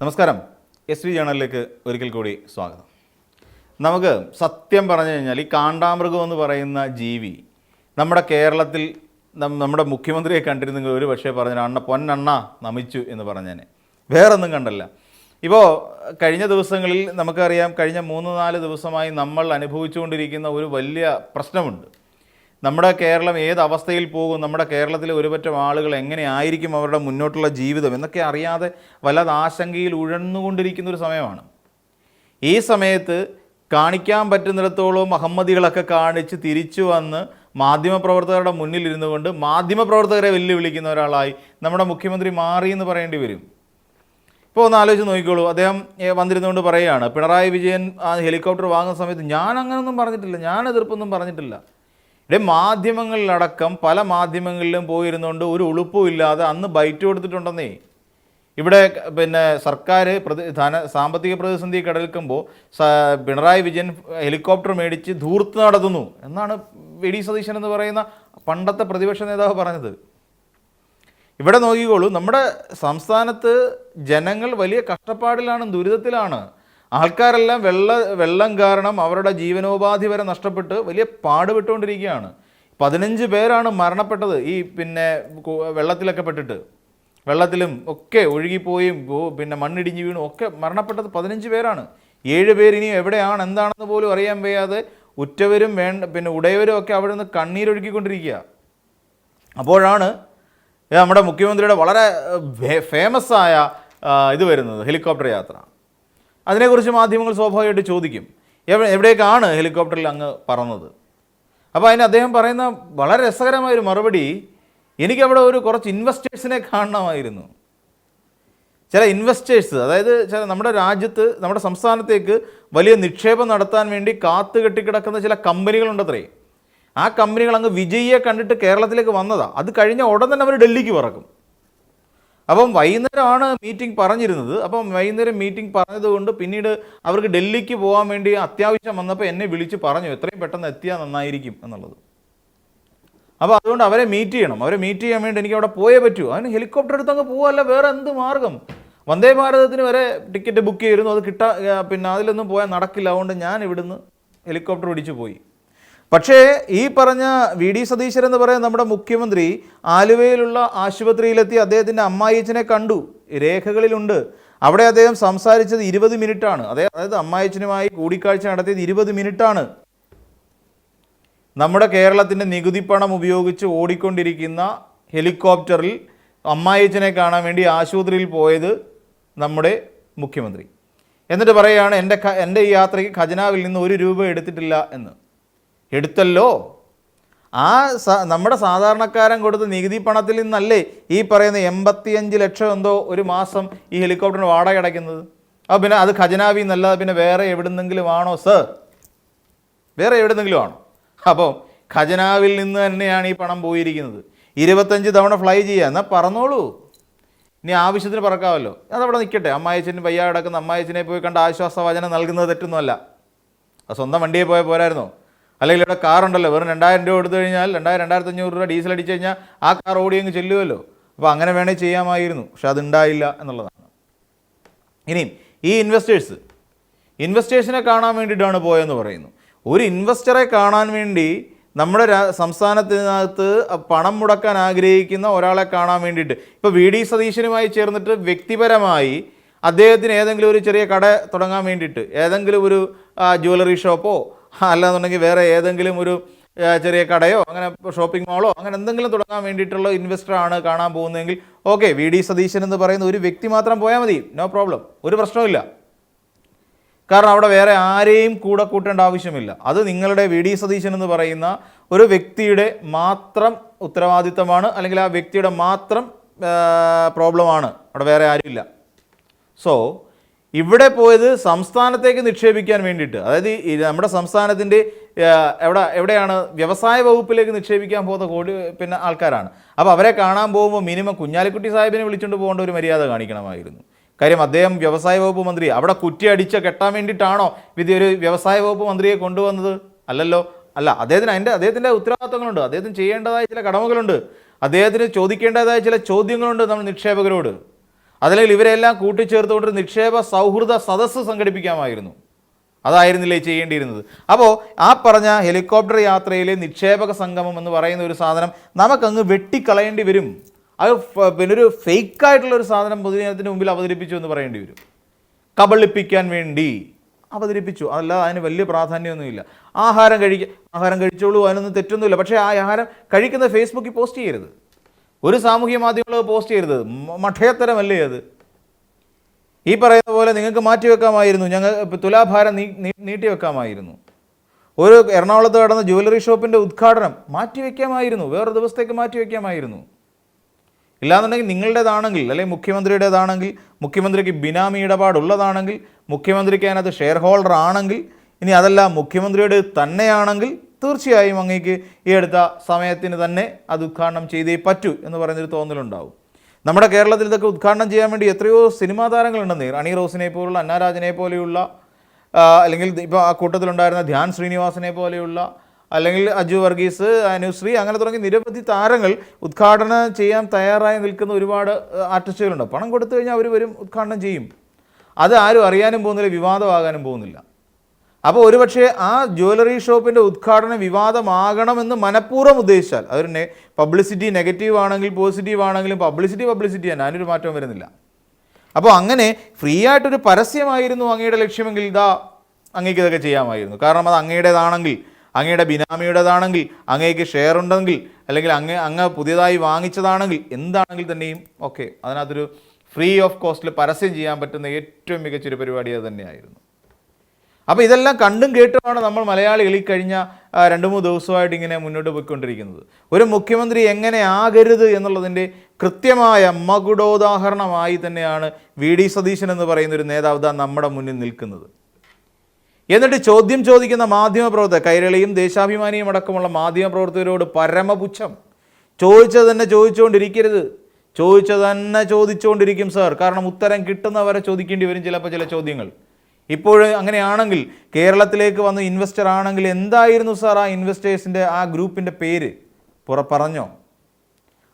നമസ്കാരം. S V ജേണലിലേക്ക് ഒരിക്കൽ കൂടി സ്വാഗതം. നമുക്ക് സത്യം പറഞ്ഞു കഴിഞ്ഞാൽ ഈ കാണ്ടാമൃഗം എന്ന് പറയുന്ന ജീവി നമ്മുടെ കേരളത്തിൽ നമ്മുടെ മുഖ്യമന്ത്രിയെ കണ്ടിരുന്നെങ്കിൽ ഒരു പക്ഷേ പറഞ്ഞു പൊന്നണ്ണ നമിച്ചു എന്ന് പറഞ്ഞേനെ, വേറൊന്നും കണ്ടല്ല. ഇപ്പോൾ കഴിഞ്ഞ ദിവസങ്ങളിൽ നമുക്കറിയാം, കഴിഞ്ഞ 3-4 ദിവസമായി നമ്മൾ അനുഭവിച്ചുകൊണ്ടിരിക്കുന്ന ഒരു വലിയ പ്രശ്നമുണ്ട്. നമ്മുടെ കേരളം ഏത് അവസ്ഥയിൽ പോകും, നമ്മുടെ കേരളത്തിലെ ഒരുപറ്റം ആളുകൾ എങ്ങനെയായിരിക്കും അവരുടെ മുന്നോട്ടുള്ള ജീവിതം എന്നൊക്കെ അറിയാതെ വല്ലാതെ ആശങ്കയിൽ ഉഴന്നുകൊണ്ടിരിക്കുന്ന ഒരു സമയമാണ്. ഈ സമയത്ത് കാണിക്കാൻ പറ്റുന്നിടത്തോളം അഹമ്മദികളൊക്കെ കാണിച്ച് തിരിച്ചു വന്ന് മാധ്യമപ്രവർത്തകരുടെ മുന്നിൽ ഇരുന്നു കൊണ്ട് മാധ്യമപ്രവർത്തകരെ വെല്ലുവിളിക്കുന്ന ഒരാളായി നമ്മുടെ മുഖ്യമന്ത്രി മാറി എന്ന് പറയേണ്ടി വരും. ഇപ്പോൾ ഒന്ന് ആലോചിച്ച് നോക്കിക്കോളൂ. അദ്ദേഹം വന്നിരുന്നുകൊണ്ട് പറയുകയാണ്, പിണറായി വിജയൻ ആ ഹെലികോപ്റ്റർ വാങ്ങുന്ന സമയത്ത് ഞാൻ അങ്ങനൊന്നും പറഞ്ഞിട്ടില്ല, ഞാൻ എതിർപ്പൊന്നും പറഞ്ഞിട്ടില്ല. ഇവിടെ മാധ്യമങ്ങളിലടക്കം പല മാധ്യമങ്ങളിലും പോയിരുന്നുകൊണ്ട് ഒരു ഉളുപ്പും ഇല്ലാതെ അന്ന് ബൈറ്റ് കൊടുത്തിട്ടുണ്ടെന്നേ. ഇവിടെ സർക്കാർ സാമ്പത്തിക പ്രതിസന്ധി കടൽക്കുമ്പോൾ പിണറായി വിജയൻ ഹെലികോപ്റ്റർ മേടിച്ച് ധൂർത്ത് നടത്തുന്നു എന്നാണ് വി.ഡി. സതീശൻ എന്ന് പറയുന്ന പണ്ടത്തെ പ്രതിപക്ഷ നേതാവ് പറഞ്ഞത്. ഇവിടെ നോക്കിക്കോളൂ, നമ്മുടെ സംസ്ഥാനത്ത് ജനങ്ങൾ വലിയ കഷ്ടപ്പാടിലാണ്, ദുരിതത്തിലാണ്. ആൾക്കാരെല്ലാം വെള്ളം കാരണം അവരുടെ ജീവനോപാധി വരെ നഷ്ടപ്പെട്ട് വലിയ പാടുപെട്ടുകൊണ്ടിരിക്കുകയാണ്. 15 പേരാണ് മരണപ്പെട്ടത് ഈ വെള്ളത്തിലൊക്കെ പെട്ടിട്ട്, വെള്ളത്തിലും ഒക്കെ ഒഴുകിപ്പോയും മണ്ണിടിഞ്ഞ് വീണും ഒക്കെ മരണപ്പെട്ടത് 15 പേരാണ്. 7 പേര് ഇനി എവിടെയാണ് എന്താണെന്ന് പോലും അറിയാൻ വയ്യാതെ ഉറ്റവരും ഉടയവരും ഒക്കെ അവിടെ നിന്ന് കണ്ണീരൊഴുക്കിക്കൊണ്ടിരിക്കുക. അപ്പോഴാണ് നമ്മുടെ മുഖ്യമന്ത്രിയുടെ വളരെ ഫേമസ് ആയ ഇത് വരുന്നത്, ഹെലികോപ്റ്റർ യാത്ര. അതിനെക്കുറിച്ച് മാധ്യമങ്ങൾ സ്വാഭാവികമായിട്ട് ചോദിക്കും, എവിടേക്കാണ് ഹെലികോപ്റ്ററിൽ അങ്ങ് പറന്നത്? അപ്പോൾ അതിന് അദ്ദേഹം പറയുന്ന വളരെ രസകരമായൊരു മറുപടി, എനിക്കവിടെ കുറച്ച് ഇൻവെസ്റ്റേഴ്സിനെ കാണണമായിരുന്നു. ചില ഇൻവെസ്റ്റേഴ്സ്, അതായത് നമ്മുടെ രാജ്യത്ത്, നമ്മുടെ സംസ്ഥാനത്തേക്ക് വലിയ നിക്ഷേപം നടത്താൻ വേണ്ടി കാത്തു കെട്ടിക്കിടക്കുന്ന ചില കമ്പനികളുണ്ടത്രേ. ആ കമ്പനികൾ അങ്ങ് വിജയിയെ കണ്ടിട്ട് കേരളത്തിലേക്ക് വന്നതാണ്. അത് കഴിഞ്ഞ ഉടൻ തന്നെ അവർ ഡൽഹിക്ക് പറക്കും. അപ്പം വൈകുന്നേരമാണ് മീറ്റിംഗ് പറഞ്ഞിരുന്നത്. അപ്പം വൈകുന്നേരം മീറ്റിംഗ് പറഞ്ഞതുകൊണ്ട് പിന്നീട് അവർക്ക് ഡൽഹിക്ക് പോകാൻ വേണ്ടി അത്യാവശ്യം വന്നപ്പോൾ എന്നെ വിളിച്ച് പറഞ്ഞു എത്രയും പെട്ടെന്ന് എത്തിയാൽ നന്നായിരിക്കും എന്നുള്ളത്. അപ്പോൾ അതുകൊണ്ട് അവരെ മീറ്റ് ചെയ്യണം. അവരെ മീറ്റ് ചെയ്യാൻ വേണ്ടി എനിക്ക് അവിടെ പോയേ പറ്റൂ. അതിന് ഹെലികോപ്റ്റർ എടുത്ത് അങ്ങ് പോകാമല്ല, വേറെ എന്ത് മാർഗം? വന്ദേ ഭാരതത്തിന് വരെ ടിക്കറ്റ് ബുക്ക് ചെയ്തിരുന്നു, അത് അതിലൊന്നും പോയാൽ നടക്കില്ല. അതുകൊണ്ട് ഞാൻ ഇവിടുന്ന് ഹെലികോപ്റ്റർ പിടിച്ചു പോയി. പക്ഷേ ഈ പറഞ്ഞ വി.ഡി. സതീശൻ എന്ന് പറയുന്ന നമ്മുടെ മുഖ്യമന്ത്രി ആലുവയിലുള്ള ആശുപത്രിയിലെത്തി അദ്ദേഹത്തിൻ്റെ അമ്മായിയച്ഛനെ കണ്ടു, രേഖകളിലുണ്ട്. അവിടെ അദ്ദേഹം സംസാരിച്ചത് 20 മിനിറ്റാണ്. അതായത് അമ്മായിയച്ഛനുമായി കൂടിക്കാഴ്ച നടത്തിയത് 20 മിനിറ്റാണ്. നമ്മുടെ കേരളത്തിൻ്റെ നികുതി പണം ഉപയോഗിച്ച് ഓടിക്കൊണ്ടിരിക്കുന്ന ഹെലികോപ്റ്ററിൽ അമ്മായിയച്ഛനെ കാണാൻ വേണ്ടി ആശുപത്രിയിൽ പോയത് നമ്മുടെ മുഖ്യമന്ത്രി. എന്നിട്ട് പറയുകയാണ്, എൻ്റെ ഈ യാത്രയ്ക്ക് ഖജനാവിൽ നിന്ന് 1 രൂപ എടുത്തിട്ടില്ല എന്ന്. എടുത്തല്ലോ. നമ്മുടെ സാധാരണക്കാരൻ കൊടുത്ത നികുതി പണത്തിൽ നിന്നല്ലേ ഈ പറയുന്ന 85 ലക്ഷം എന്തോ ഒരു മാസം ഈ ഹെലികോപ്റ്ററിന് വാടക അടയ്ക്കുന്നത്. അപ്പോൾ പിന്നെ അത് ഖജനാവിൽ നിന്നല്ലാതെ പിന്നെ വേറെ എവിടുന്നെങ്കിലും ആണോ സർ? വേറെ എവിടുന്നെങ്കിലും ആണോ? അപ്പോൾ ഖജനാവിൽ നിന്ന് തന്നെയാണ് ഈ പണം പോയിരിക്കുന്നത്. 25 തവണ ഫ്ലൈ ചെയ്യുക, എന്നാൽ പറന്നോളൂ, ഇനി ആവശ്യത്തിന് പറക്കാമല്ലോ. അതവിടെ നിൽക്കട്ടെ. അമ്മായിച്ചന് വയ്യ കിടക്കുന്ന അമ്മായിച്ചനെ പോയി കണ്ട് ആശ്വാസവചനം നൽകുന്നത് തെറ്റൊന്നുമല്ല. അത് സ്വന്തം വണ്ടിയെ പോയാൽ പോരായിരുന്നോ? അല്ലെങ്കിൽ ഇവിടെ കാറുണ്ടല്ലോ, വെറും 2000 രൂപ എടുത്തു കഴിഞ്ഞാൽ 2500 രൂപ ഡീസൽ അടിച്ചു കഴിഞ്ഞാൽ ആ കാർ ഓടിയങ്ങ് ചെല്ലുമല്ലോ. അപ്പോൾ അങ്ങനെ വേണേൽ ചെയ്യാമായിരുന്നു. പക്ഷെ അതുണ്ടായില്ല എന്നുള്ളതാണ്. ഇനിയും ഈ ഇൻവെസ്റ്റേഴ്സിനെ കാണാൻ വേണ്ടിയിട്ടാണ് പോയെന്ന് പറയുന്നു. ഒരു ഇൻവെസ്റ്ററെ കാണാൻ വേണ്ടി നമ്മുടെ സംസ്ഥാനത്തിനകത്ത് പണം മുടക്കാൻ ആഗ്രഹിക്കുന്ന ഒരാളെ കാണാൻ വേണ്ടിയിട്ട് ഇപ്പോൾ വി.ഡി. സതീശനുമായി ചേർന്നിട്ട് വ്യക്തിപരമായി അദ്ദേഹത്തിന് ഏതെങ്കിലും ഒരു ചെറിയ കട തുടങ്ങാൻ വേണ്ടിയിട്ട്, ഏതെങ്കിലും ഒരു ജ്വല്ലറി ഷോപ്പോ അല്ലാന്നുണ്ടെങ്കിൽ വേറെ ഏതെങ്കിലും ഒരു ചെറിയ കടയോ അങ്ങനെ ഷോപ്പിംഗ് മാളോ അങ്ങനെ എന്തെങ്കിലും തുടങ്ങാൻ വേണ്ടിയിട്ടുള്ള ഇൻവെസ്റ്ററാണ് കാണാൻ പോകുന്നതെങ്കിൽ ഓക്കെ, വി.ഡി. സതീശൻ എന്ന് പറയുന്ന ഒരു വ്യക്തി മാത്രം പോയാൽ മതി, നോ പ്രോബ്ലം, ഒരു പ്രശ്നമില്ല. കാരണം അവിടെ വേറെ ആരെയും കൂടെ കൂട്ടേണ്ട ആവശ്യമില്ല. അത് നിങ്ങളുടെ വി.ഡി. സതീശൻ എന്ന് പറയുന്ന ഒരു വ്യക്തിയുടെ മാത്രം ഉത്തരവാദിത്തമാണ്, അല്ലെങ്കിൽ ആ വ്യക്തിയുടെ മാത്രം പ്രോബ്ലമാണ്. അവിടെ വേറെ ആരുമില്ല. സോ ഇവിടെ പോയത് സംസ്ഥാനത്തേക്ക് നിക്ഷേപിക്കാൻ വേണ്ടിയിട്ട്, അതായത് നമ്മുടെ സംസ്ഥാനത്തിൻ്റെ എവിടെയാണ് വ്യവസായ വകുപ്പിലേക്ക് നിക്ഷേപിക്കാൻ പോകുന്ന ആൾക്കാരാണ്. അപ്പോൾ അവരെ കാണാൻ പോകുമ്പോൾ മിനിമം കുഞ്ഞാലിക്കുട്ടി സാഹിബിനെ വിളിച്ചുകൊണ്ട് പോകേണ്ട ഒരു മര്യാദ കാണിക്കണമായിരുന്നു. കാര്യം അദ്ദേഹം വ്യവസായ വകുപ്പ് മന്ത്രി, അവിടെ കുറ്റി അടിച്ച് കെട്ടാൻ വേണ്ടിയിട്ടാണോ ഒരു വ്യവസായ വകുപ്പ് മന്ത്രിയെ കൊണ്ടുവന്നത്? അല്ലല്ലോ. അല്ല, അദ്ദേഹത്തിൻ്റെ ഉത്തരവാദിത്തങ്ങളുണ്ട്, അദ്ദേഹത്തിന് ചെയ്യേണ്ടതായ ചില കടമകളുണ്ട്, അദ്ദേഹത്തിന് ചോദിക്കേണ്ടതായ ചില ചോദ്യങ്ങളുണ്ട് നമ്മൾ നിക്ഷേപകരോട്. അതല്ലെങ്കിൽ ഇവരെല്ലാം കൂട്ടിച്ചേർത്തുകൊണ്ട് നിക്ഷേപ സൗഹൃദ സദസ്സ് സംഘടിപ്പിക്കാമായിരുന്നു. അതായിരുന്നില്ലേ ചെയ്യേണ്ടിയിരുന്നത്. അപ്പോൾ ആ പറഞ്ഞ ഹെലികോപ്റ്റർ യാത്രയിലെ നിക്ഷേപക സംഗമം എന്ന് പറയുന്ന ഒരു സാധനം നമുക്കങ്ങ് വെട്ടിക്കളയേണ്ടി വരും. അത് പിന്നെ ഒരു ഫേക്കായിട്ടുള്ളൊരു സാധനം പൊതുജനത്തിന് മുമ്പിൽ അവതരിപ്പിച്ചു എന്ന് പറയേണ്ടി വരും. കബളിപ്പിക്കാൻ വേണ്ടി അവതരിപ്പിച്ചു, അതല്ലാതെ അതിന് വലിയ പ്രാധാന്യമൊന്നുമില്ല. ആഹാരം കഴിച്ചോളൂ, അതിനൊന്നും തെറ്റൊന്നുമില്ല. പക്ഷേ ആ ആഹാരം കഴിക്കുന്നത് ഫേസ്ബുക്കിൽ പോസ്റ്റ് ചെയ്യരുത്, ഒരു സാമൂഹ്യ മാധ്യമങ്ങൾ പോസ്റ്റ് ചെയ്യരുത്. മഠയത്തരമല്ലേ അത്? ഈ പറയുന്ന പോലെ നിങ്ങൾക്ക് മാറ്റിവെക്കാമായിരുന്നു, ഞങ്ങൾ തുലാഭാരം നീട്ടിവെക്കാമായിരുന്നു. ഒരു എറണാകുളത്ത് നടന്ന ജ്വല്ലറി ഷോപ്പിൻ്റെ ഉദ്ഘാടനം മാറ്റിവെക്കാമായിരുന്നു, വേറൊരു ദിവസത്തേക്ക് മാറ്റിവെക്കാമായിരുന്നു. ഇല്ലാന്നുണ്ടെങ്കിൽ നിങ്ങളുടേതാണെങ്കിൽ, അല്ലെങ്കിൽ മുഖ്യമന്ത്രിയുടേതാണെങ്കിൽ, മുഖ്യമന്ത്രിക്ക് ബിനാമി ഇടപാടുള്ളതാണെങ്കിൽ, മുഖ്യമന്ത്രിക്ക് അതിനകത്ത് ഷെയർ ഹോൾഡർ ആണെങ്കിൽ, ഇനി അതല്ല മുഖ്യമന്ത്രിയുടെ തന്നെയാണെങ്കിൽ തീർച്ചയായും അങ്ങേക്ക് ഈ അടുത്ത സമയത്തിന് തന്നെ അത് ഉദ്ഘാടനം ചെയ്തേ പറ്റൂ എന്ന് പറയുന്നൊരു തോന്നലുണ്ടാവും. നമ്മുടെ കേരളത്തിൽ ഇതൊക്കെ ഉദ്ഘാടനം ചെയ്യാൻ വേണ്ടി എത്രയോ സിനിമാ താരങ്ങളുണ്ടെന്നേ. റാണി റോസിനെ പോലുള്ള, അന്നാരാജനെ പോലെയുള്ള, അല്ലെങ്കിൽ ഇപ്പോൾ ആ കൂട്ടത്തിലുണ്ടായിരുന്ന ധ്യാൻ ശ്രീനിവാസനെ പോലെയുള്ള, അല്ലെങ്കിൽ അജു വർഗീസ്, അനുശ്രീ, അങ്ങനെ തുടങ്ങി നിരവധി താരങ്ങൾ ഉദ്ഘാടനം ചെയ്യാൻ തയ്യാറായി നിൽക്കുന്ന ഒരുപാട് ആർട്ടിസ്റ്റുകളുണ്ട്. പണം കൊടുത്തു കഴിഞ്ഞാൽ അവർ വരും, ഉദ്ഘാടനം ചെയ്യും. അത് ആരും അറിയാനും പോകുന്നില്ല, വിവാദമാകാനും പോകുന്നില്ല. അപ്പോൾ ഒരുപക്ഷെ ആ ജ്വല്ലറി ഷോപ്പിൻ്റെ ഉദ്ഘാടനം വിവാദമാകണമെന്ന് മനഃപൂർവ്വം ഉദ്ദേശിച്ചാൽ, അതൊരു പബ്ലിസിറ്റി നെഗറ്റീവ് ആണെങ്കിൽ പോസിറ്റീവ് ആണെങ്കിലും പബ്ലിസിറ്റി തന്നെ, അതിനൊരു മാറ്റം വരുന്നില്ല. അപ്പോൾ അങ്ങനെ ഫ്രീ ആയിട്ടൊരു പരസ്യമായിരുന്നു അങ്ങയുടെ ലക്ഷ്യമെങ്കിൽ ഇതാ അങ്ങേക്ക് ഇതൊക്കെ ചെയ്യാമായിരുന്നു. കാരണം അത് അങ്ങയുടേതാണെങ്കിൽ, അങ്ങയുടെ ബിനാമിയുടേതാണെങ്കിൽ, അങ്ങേക്ക് ഷെയർ ഉണ്ടെങ്കിൽ, അല്ലെങ്കിൽ അങ്ങ് പുതിയതായി വാങ്ങിച്ചതാണെങ്കിൽ, എന്താണെങ്കിൽ തന്നെയും ഓക്കെ, അതിനകത്തൊരു ഫ്രീ ഓഫ് കോസ്റ്റിൽ പരസ്യം ചെയ്യാൻ പറ്റുന്ന ഏറ്റവും മികച്ചൊരു പരിപാടി അത് തന്നെയായിരുന്നു. അപ്പോൾ ഇതെല്ലാം കണ്ടും കേട്ടുമാണ് നമ്മൾ മലയാളികൾ ഈ കഴിഞ്ഞ 2-3 ദിവസമായിട്ട് ഇങ്ങനെ മുന്നോട്ട് പോയിക്കൊണ്ടിരിക്കുന്നത്. ഒരു മുഖ്യമന്ത്രി എങ്ങനെ ആകരുത് എന്നുള്ളതിൻ്റെ കൃത്യമായ മകുടോദാഹരണമായി തന്നെയാണ് വി ഡി സതീശൻ എന്ന് പറയുന്ന ഒരു നേതാവ് നമ്മുടെ മുന്നിൽ നിൽക്കുന്നത്. എന്നിട്ട് ചോദ്യം ചോദിക്കുന്ന മാധ്യമപ്രവർത്തകർ, കൈരളിയും ദേശാഭിമാനിയും അടക്കമുള്ള മാധ്യമപ്രവർത്തകരോട് പരമപുച്ഛം. ചോദിച്ചത് തന്നെ ചോദിച്ചുകൊണ്ടിരിക്കരുത്, ചോദിച്ചത് തന്നെ ചോദിച്ചുകൊണ്ടിരിക്കും സാർ. കാരണം ഉത്തരം കിട്ടുന്നവരെ ചോദിക്കേണ്ടി വരും ചിലപ്പോൾ ചില ചോദ്യങ്ങൾ. ഇപ്പോഴും അങ്ങനെയാണെങ്കിൽ കേരളത്തിലേക്ക് വന്ന് ഇൻവെസ്റ്റർ ആണെങ്കിൽ എന്തായിരുന്നു സാർ ആ ഇൻവെസ്റ്റേഴ്സിൻ്റെ ആ ഗ്രൂപ്പിൻ്റെ പേര് പറഞ്ഞോ?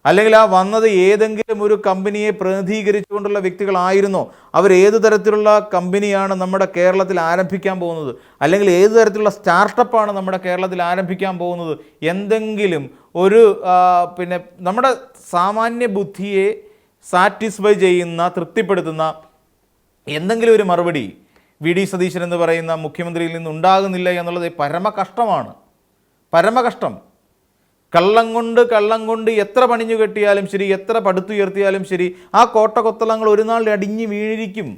അല്ലെങ്കിൽ ആ വന്നത് ഏതെങ്കിലും ഒരു കമ്പനിയെ പ്രതിനിധീകരിച്ചുകൊണ്ടുള്ള വ്യക്തികളായിരുന്നോ? അവർ ഏത് തരത്തിലുള്ള കമ്പനിയാണ് നമ്മുടെ കേരളത്തിൽ ആരംഭിക്കാൻ പോകുന്നത്, അല്ലെങ്കിൽ ഏത് തരത്തിലുള്ള സ്റ്റാർട്ടപ്പാണ് നമ്മുടെ കേരളത്തിൽ ആരംഭിക്കാൻ പോകുന്നത്? എന്തെങ്കിലും ഒരു പിന്നെ നമ്മുടെ സാമാന്യ ബുദ്ധിയെ സാറ്റിസ്ഫൈ ചെയ്യുന്ന, തൃപ്തിപ്പെടുത്തുന്ന എന്തെങ്കിലും ഒരു മറുപടി വി ഡി സതീശൻ എന്ന് പറയുന്ന മുഖ്യമന്ത്രിയിൽ നിന്നുണ്ടാകുന്നില്ല എന്നുള്ളത് പരമകഷ്ടമാണ്, പരമകഷ്ടം. കള്ളം കൊണ്ട് എത്ര പണിഞ്ഞു കെട്ടിയാലും ശരി, എത്ര പടുത്തുയർത്തിയാലും ശരി, ആ കോട്ട കൊത്തളങ്ങൾ ഒരു നാൾ അടിഞ്ഞു വീഴിരിക്കും.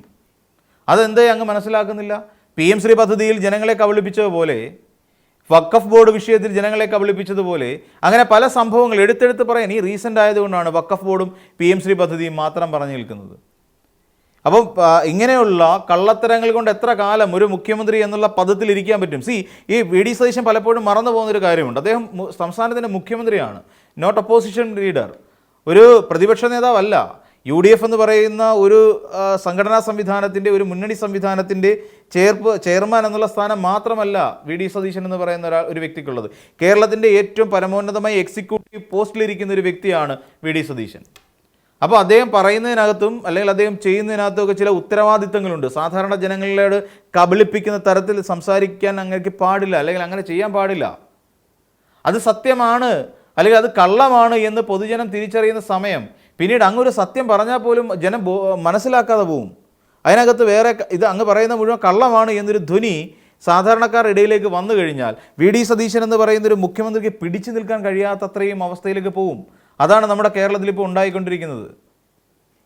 അതെന്തേ അങ്ങ് മനസ്സിലാക്കുന്നില്ല? PM ശ്രീ പദ്ധതിയിൽ ജനങ്ങളെ കബളിപ്പിച്ചതുപോലെ, വഖഫ് ബോർഡ് വിഷയത്തിൽ ജനങ്ങളെ കബളിപ്പിച്ചതുപോലെ, അങ്ങനെ പല സംഭവങ്ങൾ എടുത്തെടുത്ത് പറയാൻ ഈ റീസെൻ്റ് ആയതുകൊണ്ടാണ് വഖഫ് ബോർഡും PM ശ്രീ പദ്ധതിയും മാത്രം പറഞ്ഞു നിൽക്കുന്നത്. അപ്പം ഇങ്ങനെയുള്ള കള്ളത്തരങ്ങൾ കൊണ്ട് എത്ര കാലം ഒരു മുഖ്യമന്ത്രി എന്നുള്ള പദത്തിൽ ഇരിക്കാൻ പറ്റും? ഈ വി ഡി സതീശൻ പലപ്പോഴും മറന്നു പോകുന്നൊരു കാര്യമുണ്ട്. അദ്ദേഹം സംസ്ഥാനത്തിൻ്റെ മുഖ്യമന്ത്രിയാണ്, നോട്ട് ഒപ്പോസിഷൻ ലീഡർ, ഒരു പ്രതിപക്ഷ നേതാവല്ല. UDF എന്ന് പറയുന്ന ഒരു സംഘടനാ സംവിധാനത്തിൻ്റെ, ഒരു മുന്നണി സംവിധാനത്തിൻ്റെ ചെയർമാൻ എന്നുള്ള സ്ഥാനം മാത്രമല്ല വി ഡി സതീശൻ എന്ന് പറയുന്ന ഒരു വ്യക്തിക്കുള്ളത്. കേരളത്തിൻ്റെ ഏറ്റവും പരമോന്നതമായ എക്സിക്യൂട്ടീവ് പോസ്റ്റിലിരിക്കുന്ന ഒരു വ്യക്തിയാണ് വി ഡി സതീശൻ. അപ്പോൾ അദ്ദേഹം പറയുന്നതിനകത്തും അല്ലെങ്കിൽ അദ്ദേഹം ചെയ്യുന്നതിനകത്തും ഒക്കെ ചില ഉത്തരവാദിത്തങ്ങളുണ്ട്. സാധാരണ ജനങ്ങളോട് കബളിപ്പിക്കുന്ന തരത്തിൽ സംസാരിക്കാൻ അങ്ങേക്ക് പാടില്ല, അല്ലെങ്കിൽ അങ്ങനെ ചെയ്യാൻ പാടില്ല. അത് സത്യമാണ് അല്ലെങ്കിൽ അത് കള്ളമാണ് എന്ന് പൊതുജനം തിരിച്ചറിയുന്ന സമയം പിന്നീട് അങ്ങൊരു സത്യം പറഞ്ഞാൽ പോലും ജനം മനസ്സിലാക്കാതെ പോവും. അതിനകത്ത് വേറെ ഇത് അങ്ങ് പറയുന്ന മുഴുവൻ കള്ളമാണ് എന്നൊരു ധ്വനി സാധാരണക്കാരുടെ ഇടയിലേക്ക് വന്നു കഴിഞ്ഞാൽ വി ഡി സതീശൻ എന്ന് പറയുന്നൊരു മുഖ്യമന്ത്രിക്ക് പിടിച്ചു നിൽക്കാൻ കഴിയാത്തത്രയും അവസ്ഥയിലേക്ക് പോവും. അതാണ് നമ്മുടെ കേരളത്തിൽ ഇപ്പോൾ ഉണ്ടായിക്കൊണ്ടിരിക്കുന്നത്.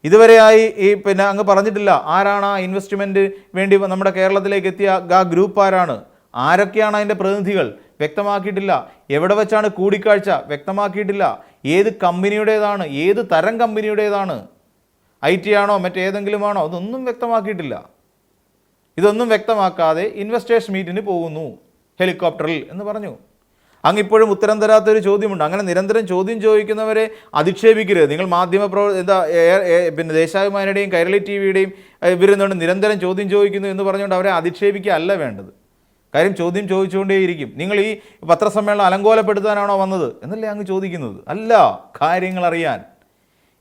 ഇതുവരെയായി പിന്നെ അങ്ങ് പറഞ്ഞിട്ടില്ല ആരാണ് ആ ഇൻവെസ്റ്റ്മെൻറ്റ് വേണ്ടി നമ്മുടെ കേരളത്തിലേക്ക് എത്തിയ ആ ഗ്രൂപ്പ് ആരാണ്, ആരൊക്കെയാണ് അതിൻ്റെ പ്രതിനിധികൾ വ്യക്തമാക്കിയിട്ടില്ല. എവിടെ വെച്ചാണ് കൂടിക്കാഴ്ച വ്യക്തമാക്കിയിട്ടില്ല. ഏത് കമ്പനിയുടേതാണ്, ഏത് തരം കമ്പനിയുടേതാണ്, IT ആണോ മറ്റേതെങ്കിലും ആണോ, അതൊന്നും വ്യക്തമാക്കിയിട്ടില്ല. ഇതൊന്നും വ്യക്തമാക്കാതെ ഇൻവെസ്റ്റേഴ്സ് മീറ്റിന് പോകുന്നു ഹെലികോപ്റ്ററിൽ എന്ന് പറഞ്ഞു. അങ്ങിപ്പോഴും ഉത്തരം തരാത്തൊരു ചോദ്യമുണ്ട്. അങ്ങനെ നിരന്തരം ചോദ്യം ചോദിക്കുന്നവരെ അധിക്ഷേപിക്കരുത്. നിങ്ങൾ പിന്നെ ദേശാഭിമാനിയുടെയും കൈരളി TVയുടെയും ഇവരെന്തുകൊണ്ട് നിരന്തരം ചോദ്യം ചോദിക്കുന്നു എന്ന് പറഞ്ഞുകൊണ്ട് അവരെ അധിക്ഷേപിക്കുക അല്ല വേണ്ടത്. കാര്യം ചോദ്യം ചോദിച്ചുകൊണ്ടേയിരിക്കും. നിങ്ങൾ ഈ പത്രസമ്മേളനം അലങ്കോലപ്പെടുത്താനാണോ വന്നത് എന്നല്ലേ അങ്ങ് ചോദിക്കുന്നത്? അല്ല, കാര്യങ്ങൾ അറിയാൻ.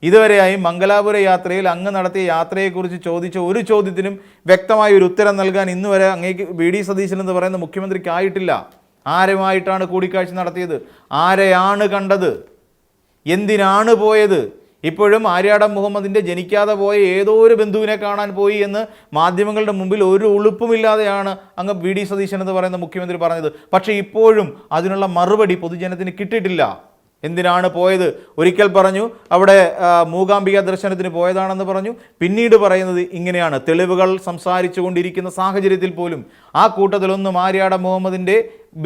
ഇതുവരെയായി മംഗലാപുര യാത്രയിൽ അങ്ങ് നടത്തിയ യാത്രയെക്കുറിച്ച് ചോദിച്ച ഒരു ചോദ്യത്തിനും വ്യക്തമായ ഒരു ഉത്തരം നൽകാൻ ഇന്ന് വരെ അങ്ങേക്ക് വി.ഡി. സതീശൻ എന്ന് പറയുന്ന മുഖ്യമന്ത്രിക്ക് ആയിട്ടില്ല. ആരുമായിട്ടാണ് കൂടിക്കാഴ്ച നടത്തിയത്? ആരെയാണ് കണ്ടത്? എന്തിനാണ് പോയത്? ഇപ്പോഴും ആര്യാടൻ മുഹമ്മദിൻ്റെ ജനിക്കാതെ പോയ ഏതോ ഒരു ബന്ധുവിനെ കാണാൻ പോയി എന്ന് മാധ്യമങ്ങളുടെ മുമ്പിൽ ഒരു ഉളുപ്പുമില്ലാതെയാണ് അങ്ങ് വി.ഡി. സതീശൻ എന്ന് പറയുന്ന മുഖ്യമന്ത്രി പറഞ്ഞത്. പക്ഷേ ഇപ്പോഴും അതിനുള്ള മറുപടി പൊതുജനത്തിന് കിട്ടിയിട്ടില്ല. എന്തിനാണ് പോയത്? ഒരിക്കൽ പറഞ്ഞു അവിടെ മൂകാംബിക ദർശനത്തിന് പോയതാണെന്ന് പറഞ്ഞു. പിന്നീട് പറയുന്നത് ഇങ്ങനെയാണ്: തെളിവുകൾ സംസാരിച്ചു കൊണ്ടിരിക്കുന്ന സാഹചര്യത്തിൽ പോലും ആ കൂട്ടത്തിലൊന്നും ആര്യാടൻ മുഹമ്മദിൻ്റെ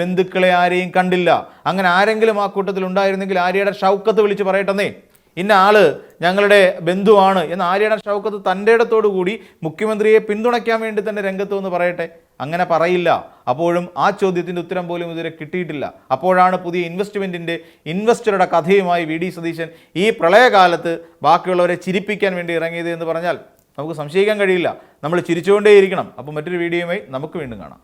ബന്ധുക്കളെ ആരെയും കണ്ടില്ല. അങ്ങനെ ആരെങ്കിലും ആ കൂട്ടത്തിൽ ഉണ്ടായിരുന്നെങ്കിൽ ആര്യാടൻ ഷൗക്കത്ത് വിളിച്ച് പറയട്ടെന്നേ, ഇന്ന ആള് ഞങ്ങളുടെ ബന്ധുവാണ് എന്ന് ആര്യാടൻ ഷൗക്കത്ത് തൻ്റെ ഇടത്തോടു കൂടി മുഖ്യമന്ത്രിയെ പിന്തുണയ്ക്കാൻ വേണ്ടി തന്നെ രംഗത്ത് വന്ന് പറയട്ടെ. അങ്ങനെ പറയില്ല. അപ്പോഴും ആ ചോദ്യത്തിൻ്റെ ഉത്തരം പോലും ഇതുവരെ കിട്ടിയിട്ടില്ല. അപ്പോഴാണ് പുതിയ ഇൻവെസ്റ്ററുടെ കഥയുമായി വി.ഡി. സതീശൻ ഈ പ്രളയകാലത്ത് ബാക്കിയുള്ളവരെ ചിരിപ്പിക്കാൻ വേണ്ടി ഇറങ്ങിയത് എന്ന് പറഞ്ഞാൽ നമുക്ക് സംശയിക്കാൻ കഴിയില്ല. നമ്മൾ ചിരിച്ചുകൊണ്ടേയിരിക്കണം. അപ്പോൾ മറ്റൊരു വീഡിയോയുമായി നമുക്ക് വീണ്ടും കാണാം.